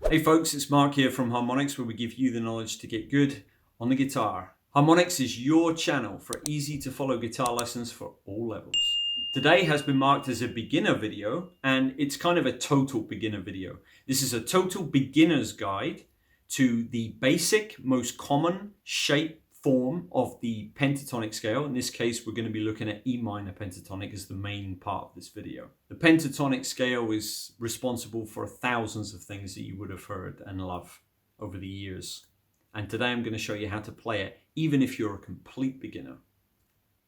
Hey folks, it's Mark here from Harmonix, where we give you the knowledge to get good on the guitar. Harmonix is your channel for easy to follow guitar lessons for all levels. Today has been marked as a beginner video, and it's kind of a total beginner video. This is a total beginner's guide to the basic, most common shape form of the pentatonic scale. In this case, we're going to be looking at E minor pentatonic as the main part of this video. The pentatonic scale is responsible for thousands of things that you would have heard and love over the years. And today I'm going to show you how to play it, even if you're a complete beginner.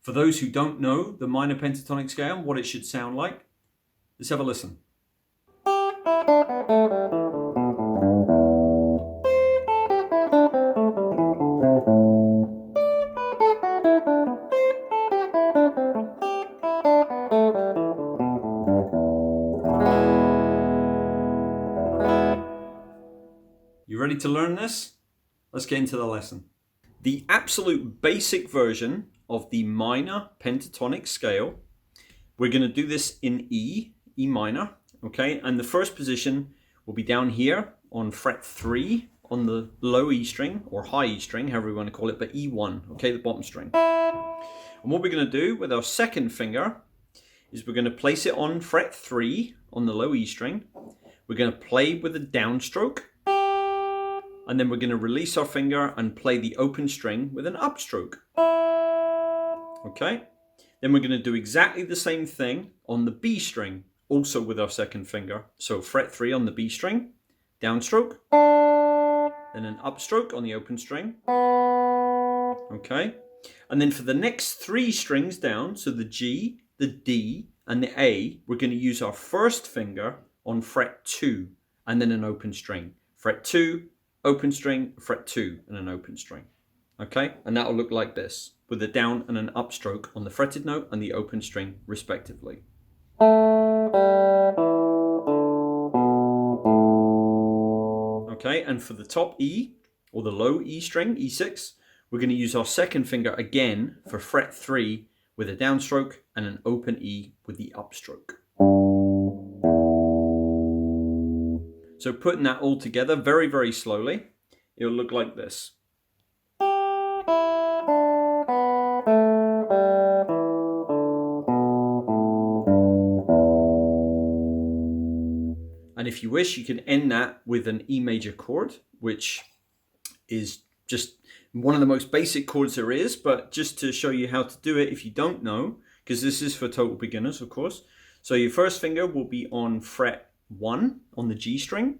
For those who don't know the minor pentatonic scale, what it should sound like, let's have a listen. You ready to learn this? Let's get into the lesson. The absolute basic version of the minor pentatonic scale, we're going to do this in E minor, okay? And the first position will be down here on fret 3 on the low E string, or high E string, however you want to call it, but E1, okay, the bottom string. And what we're going to do with our second finger is we're going to place it on fret 3 on the low E string. We're going to play with a downstroke, and then we're going to release our finger and play the open string with an upstroke. Okay? Then we're going to do exactly the same thing on the B string, also with our second finger. So fret 3 on the B string, downstroke, then an upstroke on the open string. Okay? And then for the next 3 strings down, so the G, the D, and the A, we're going to use our first finger on fret 2, and then an open string. Fret 2, open string, fret 2, and an open string. Okay? And that will look like this, with a down and an upstroke on the fretted note and the open string, respectively. Okay, and for the top E, or the low E string, E6, we're going to use our second finger again for fret 3 with a downstroke and an open E with the upstroke. So putting that all together very, very slowly, it'll look like this. And if you wish, you can end that with an E major chord, which is just one of the most basic chords there is, but just to show you how to do it if you don't know, because this is for total beginners, of course. So your first finger will be on fret 1 on the G string.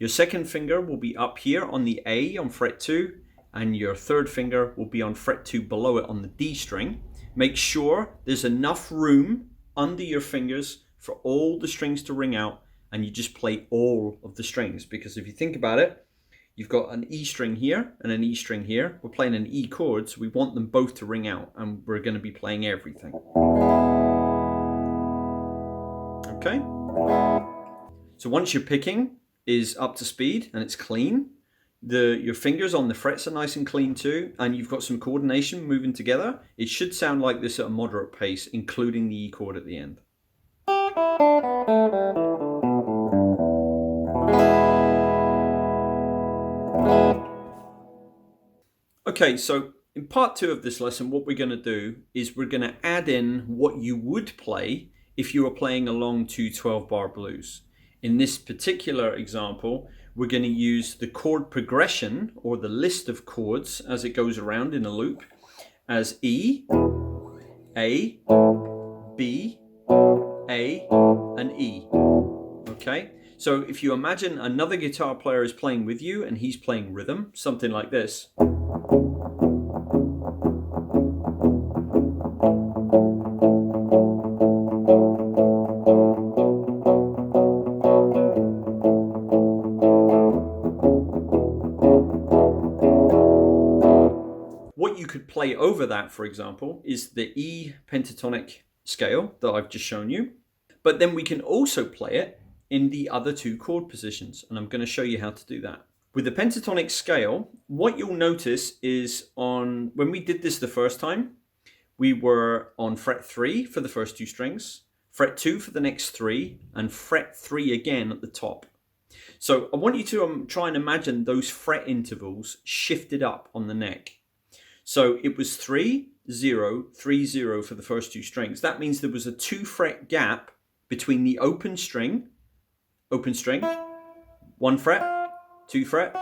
Your second finger will be up here on the A on fret 2, and your third finger will be on fret 2 below it on the D string. Make sure there's enough room under your fingers for all the strings to ring out, and you just play all of the strings, because if you think about it, you've got an E string here and an E string here. We're playing an E chord, so we want them both to ring out, and we're going to be playing everything. Okay? So once your picking is up to speed and it's clean, your fingers on the frets are nice and clean too, and you've got some coordination moving together, it should sound like this at a moderate pace, including the E chord at the end. Okay, so in part 2 of this lesson, what we're going to do is we're going to add in what you would play if you were playing along to 12-bar blues. In this particular example, we're going to use the chord progression, or the list of chords as it goes around in a loop, as E, A, B, A, and E. Okay? So if you imagine another guitar player is playing with you and he's playing rhythm, something like this. What you could play over that, for example, is the E pentatonic scale that I've just shown you. But then we can also play it in the other 2 chord positions, and I'm going to show you how to do that. With the pentatonic scale, what you'll notice is when we did this the first time, we were on fret 3 for the first 2 strings, fret 2 for the next 3, and fret 3 again at the top. So I want you to try and imagine those fret intervals shifted up on the neck. So it was 3, 0, 3, 0 for the first two strings. That means there was a 2 fret gap between the open string, 1 fret, 2 fret,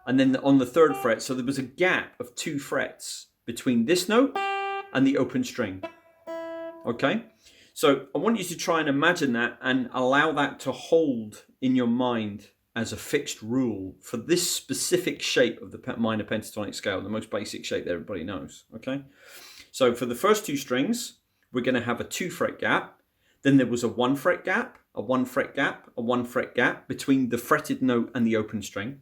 and then on the 3rd fret. So there was a gap of 2 frets between this note and the open string. Okay? So I want you to try and imagine that and allow that to hold in your mind as a fixed rule for this specific shape of the minor pentatonic scale, the most basic shape that everybody knows. Okay? So for the first two strings, we're going to have a 2 fret gap. Then there was a 1 fret gap, a 1 fret gap, a 1 fret gap between the fretted note and the open string,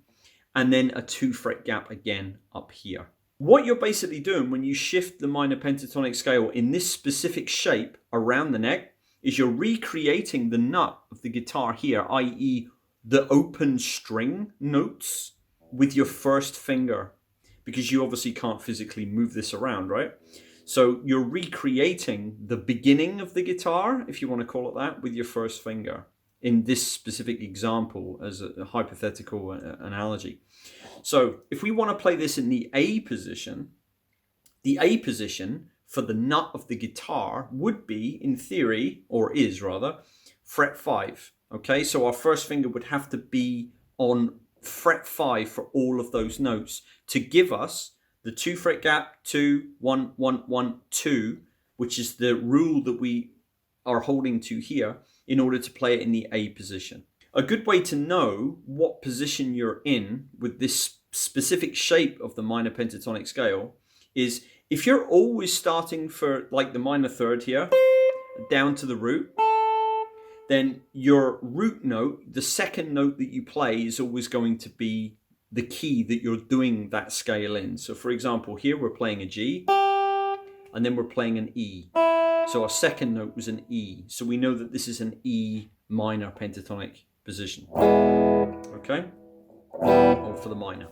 and then a 2 fret gap again up here. What you're basically doing when you shift the minor pentatonic scale in this specific shape around the neck is you're recreating the nut of the guitar here, i.e. the open string notes with your first finger, because you obviously can't physically move this around, right? So you're recreating the beginning of the guitar, if you want to call it that, with your first finger in this specific example as a hypothetical analogy. So if we want to play this in the A position for the nut of the guitar would be, in theory, or is rather, fret 5. Okay, so our first finger would have to be on fret 5 for all of those notes to give us the 2 fret gap, 2, 1, 1, 1, 2, which is the rule that we are holding to here in order to play it in the A position. A good way to know what position you're in with this specific shape of the minor pentatonic scale is if you're always starting for like the minor third here, down to the root, then your root note, the second note that you play, is always going to be the key that you're doing that scale in. So for example, here we're playing a G, and then we're playing an E. So our second note was an E. So we know that this is an E minor pentatonic position. Okay? Or for the minor.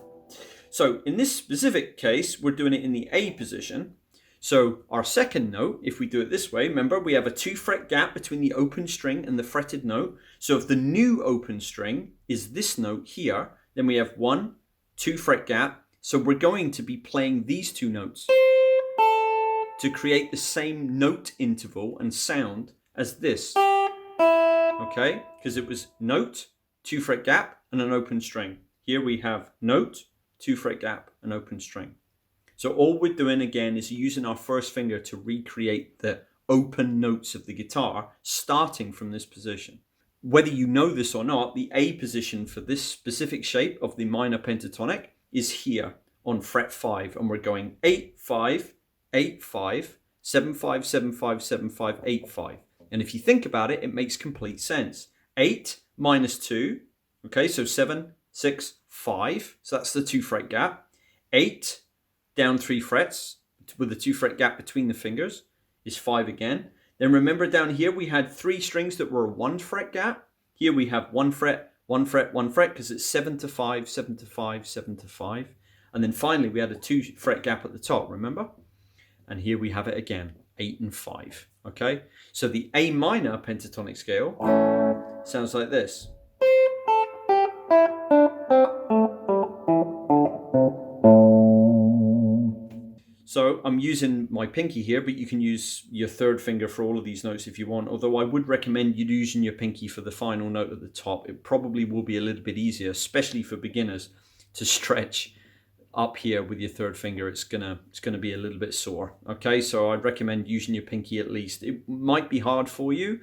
So in this specific case, we're doing it in the A position. So our second note, if we do it this way, remember we have a 2 fret gap between the open string and the fretted note. So if the new open string is this note here, then we have 1, 2 fret gap. So we're going to be playing these two notes to create the same note interval and sound as this. Okay, because it was note, 2 fret gap, and an open string. Here we have note, 2 fret gap, and open string. So all we're doing again is using our first finger to recreate the open notes of the guitar starting from this position. Whether you know this or not, the A position for this specific shape of the minor pentatonic is here on fret 5, and we're going 8, 5, 8, 5, 7, 5, 7, 5, 7, 5, 8, 5. And if you think about it, it makes complete sense. 8 minus 2, okay, so 7, 6, 5, so that's the 2 fret gap. 8 down 3 frets with a 2 fret gap between the fingers is 5 again. Then remember down here we had 3 strings that were a 1 fret gap. Here we have 1 fret, 1 fret, 1 fret, because it's 7 to 5, 7 to 5, 7 to 5. And then finally we had a 2 fret gap at the top, remember? And here we have it again, 8 and 5. Okay, so the A minor pentatonic scale sounds like this. So I'm using my pinky here, but you can use your third finger for all of these notes if you want, although I would recommend you using your pinky for the final note at the top. It probably will be a little bit easier, especially for beginners, to stretch up here with your third finger. It's gonna be a little bit sore. Okay, so I'd recommend using your pinky at least. It might be hard for you,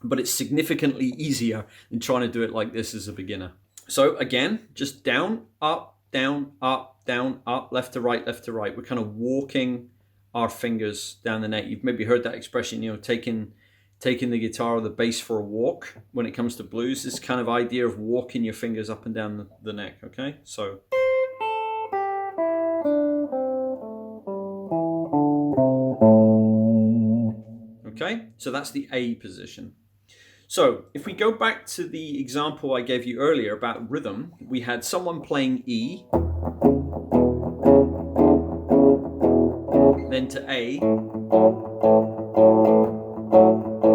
but it's significantly easier than trying to do it like this as a beginner. So again, just down, up, down, up, down, up, left to right, left to right. We're kind of walking our fingers down the neck. You've maybe heard that expression, you know, taking the guitar or the bass for a walk when it comes to blues. This kind of idea of walking your fingers up and down the neck, okay? So okay, so that's the A position. So if we go back to the example I gave you earlier about rhythm, we had someone playing E, then to A,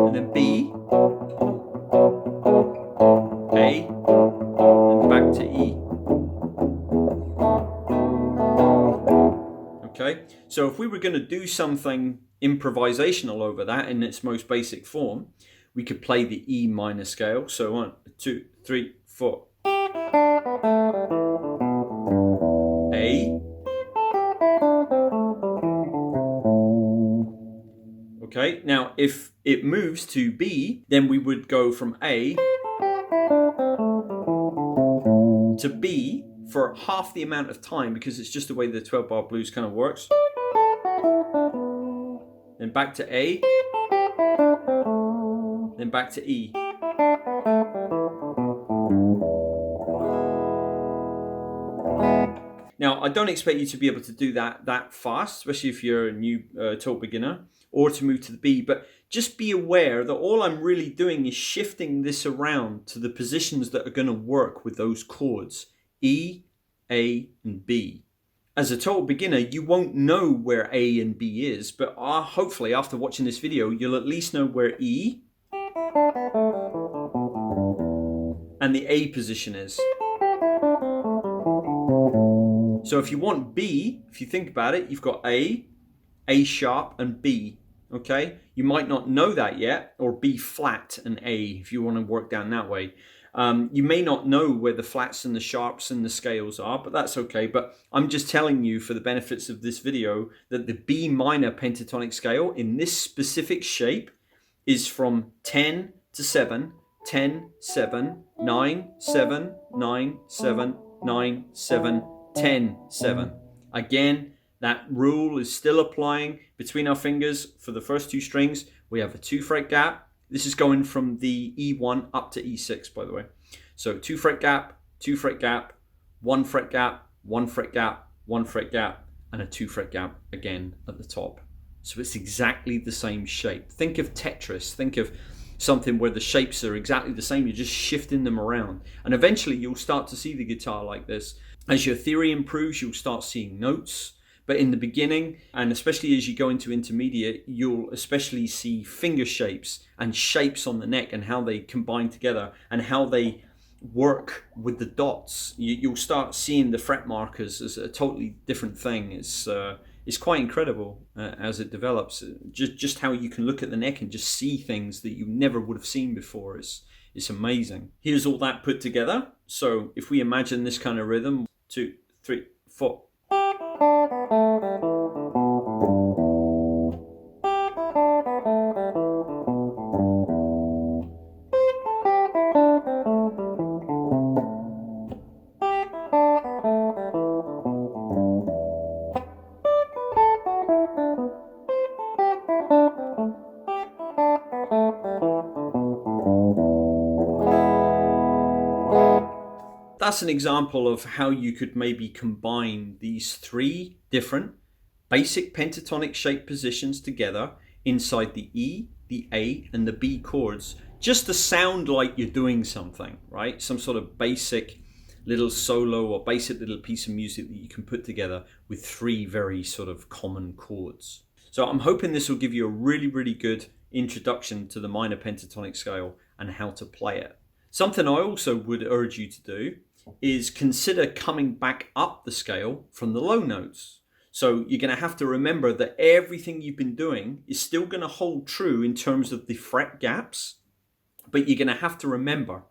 and then B, A, E. Okay, so if we were going to do something improvisational over that in its most basic form, we could play the E minor scale. So 1, 2, 3, 4. A. Okay, now if it moves to B, then we would go from A to B for half the amount of time, because it's just the way the 12-bar blues kind of works. Then back to A, then back to E. Now, I don't expect you to be able to do that fast, especially if you're a new total beginner, or to move to the B, but just be aware that all I'm really doing is shifting this around to the positions that are going to work with those chords, E, A, and B. As a total beginner, you won't know where A and B is, but hopefully after watching this video, you'll at least know where E and the A position is. So if you want B, if you think about it, you've got A sharp, and B. Okay, you might not know that yet, or B flat and A if you want to work down that way. You may not know where the flats and the sharps and the scales are, but that's okay. But I'm just telling you for the benefits of this video that the B minor pentatonic scale in this specific shape is from 10 to 7, 10, 7, 9, 7, 9, 7, 9, 7, 10, 7. Again, that rule is still applying between our fingers. For the first two strings, we have a 2-fret gap. This is going from the E1 up to E6, by the way. So 2-fret gap, 2-fret gap, 1-fret gap, 1-fret gap, 1-fret gap, and a 2-fret gap again at the top. So it's exactly the same shape. Think of Tetris. Think of something where the shapes are exactly the same. You're just shifting them around. And eventually you'll start to see the guitar like this. As your theory improves, you'll start seeing notes. But in the beginning, and especially as you go into intermediate, you'll especially see finger shapes and shapes on the neck and how they combine together and how they work with the dots. You'll start seeing the fret markers as a totally different thing. It's quite incredible as it develops. Just how you can look at the neck and just see things that you never would have seen before. It's amazing. Here's all that put together. So if we imagine this kind of rhythm, 2, 3, 4. That's an example of how you could maybe combine these 3 different basic pentatonic shape positions together inside the E, the A, and the B chords, just to sound like you're doing something, right? Some sort of basic little solo or basic little piece of music that you can put together with 3 very sort of common chords. So I'm hoping this will give you a really, really good introduction to the minor pentatonic scale and how to play it. Something I also would urge you to do is consider coming back up the scale from the low notes. So you're going to have to remember that everything you've been doing is still going to hold true in terms of the fret gaps, but you're going to have to remember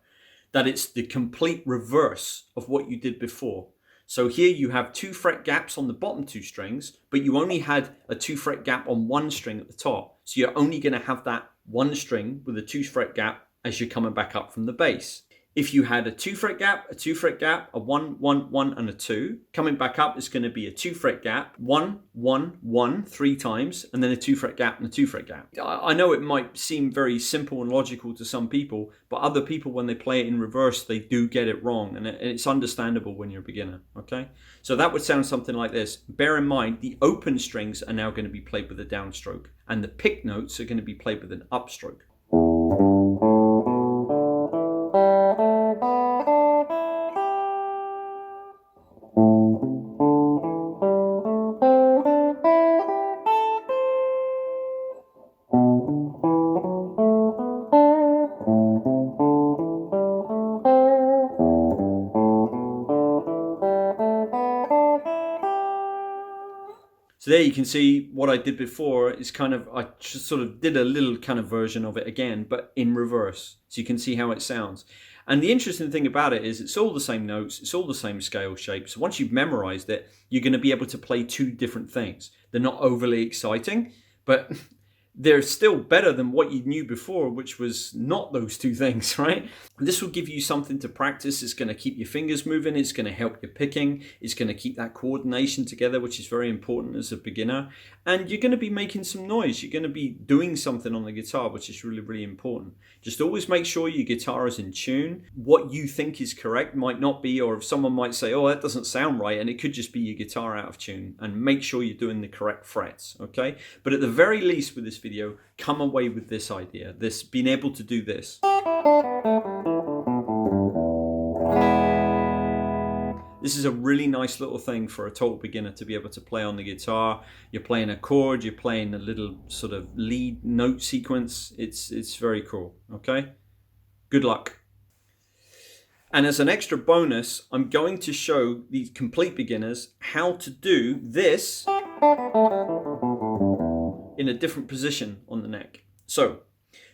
that it's the complete reverse of what you did before. So here you have 2 fret gaps on the bottom 2 strings, but you only had a 2 fret gap on 1 string at the top. So you're only going to have that 1 string with a 2 fret gap as you're coming back up from the bass. If you had a 2 fret gap, a 2 fret gap, a 1, 1, 1, and a 2, coming back up is going to be a 2 fret gap, 1, 1, 1, 3 times, and then a 2 fret gap and a 2 fret gap. I know it might seem very simple and logical to some people, but other people, when they play it in reverse, they do get it wrong, and it's understandable when you're a beginner, okay? So that would sound something like this. Bear in mind, the open strings are now going to be played with a downstroke, and the pick notes are going to be played with an upstroke. So there you can see what I did before is kind of, I just sort of did a little kind of version of it again, but in reverse. So you can see how it sounds. And the interesting thing about it is it's all the same notes, it's all the same scale shape. So once you've memorized it, you're going to be able to play two different things. They're not overly exciting, but they're still better than what you knew before, which was not those two things, right? This will give you something to practice. It's going to keep your fingers moving. It's going to help your picking. It's going to keep that coordination together, which is very important as a beginner. And you're going to be making some noise. You're going to be doing something on the guitar, which is really, really important. Just always make sure your guitar is in tune. What you think is correct might not be, or if someone might say, oh, that doesn't sound right, and it could just be your guitar out of tune. And make sure you're doing the correct frets, okay? But at the very least with this video, come away with this idea, this being able to do this. This is a really nice little thing for a total beginner to be able to play on the guitar. You're playing a chord, you're playing a little sort of lead note sequence. It's very cool, okay? Good luck. And as an extra bonus, I'm going to show these complete beginners how to do this in a different position on the neck. So,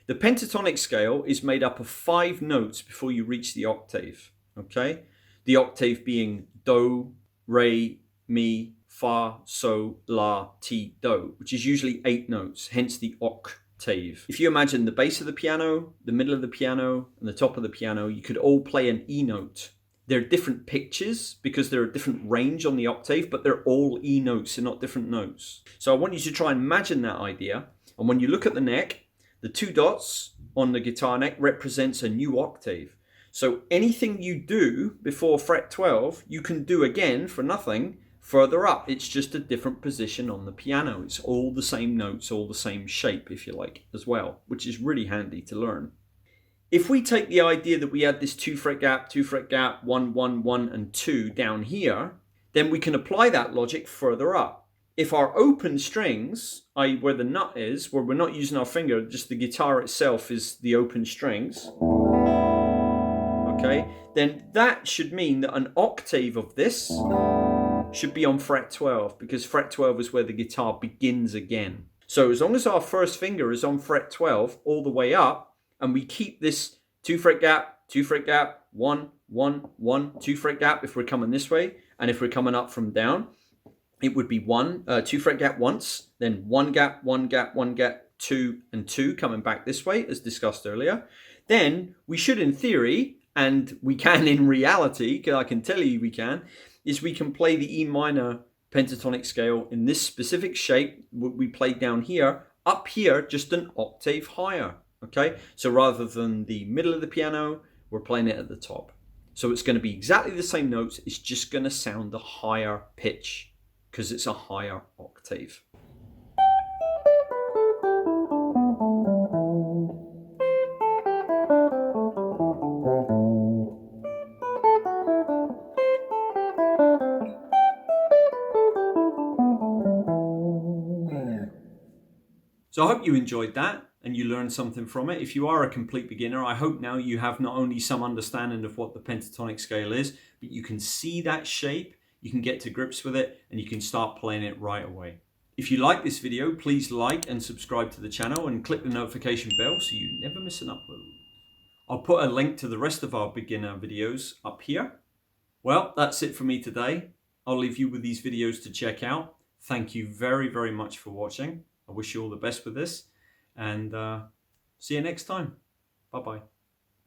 the pentatonic scale is made up of 5 notes before you reach the octave, okay? The octave being do, re, mi, fa, sol, la, ti, do, which is usually 8 notes, hence the octave. If you imagine the bass of the piano, the middle of the piano, and the top of the piano, you could all play an E note. They're different pitches because they're a different range on the octave, but they're all E notes, they're not different notes. So I want you to try and imagine that idea. And when you look at the neck, the 2 dots on the guitar neck represents a new octave. So anything you do before fret 12, you can do again for nothing further up. It's just a different position on the piano. It's all the same notes, all the same shape, if you like, as well, which is really handy to learn. If we take the idea that we had this 2 fret gap, 1, 1, 1, and 2 down here, then we can apply that logic further up. If our open strings, i.e. where the nut is, where we're not using our finger, just the guitar itself is the open strings, okay, then that should mean that an octave of this should be on fret 12, because fret 12 is where the guitar begins again. So as long as our first finger is on fret 12 all the way up, and we keep this 2 fret gap, 1, 1, 1, 2 fret gap if we're coming this way, and if we're coming up from down, it would be 2 fret gap once, then 1 gap, 1 gap, 1 gap, 2 and 2 coming back this way as discussed earlier. Then we should in theory, and we can in reality, because I can tell you we can, is we can play the E minor pentatonic scale in this specific shape we played down here, up here just an octave higher. Okay, so rather than the middle of the piano, we're playing it at the top. So it's going to be exactly the same notes, it's just going to sound the higher pitch because it's a higher octave. So I hope you enjoyed that and you learned something from it. If you are a complete beginner, I hope now you have not only some understanding of what the pentatonic scale is, but you can see that shape, you can get to grips with it, and you can start playing it right away. If you like this video, please like and subscribe to the channel and click the notification bell so you never miss an upload. I'll put a link to the rest of our beginner videos up here. Well, that's it for me today. I'll leave you with these videos to check out. Thank you very, very much for watching. I wish you all the best with this, and see you next time. Bye-bye.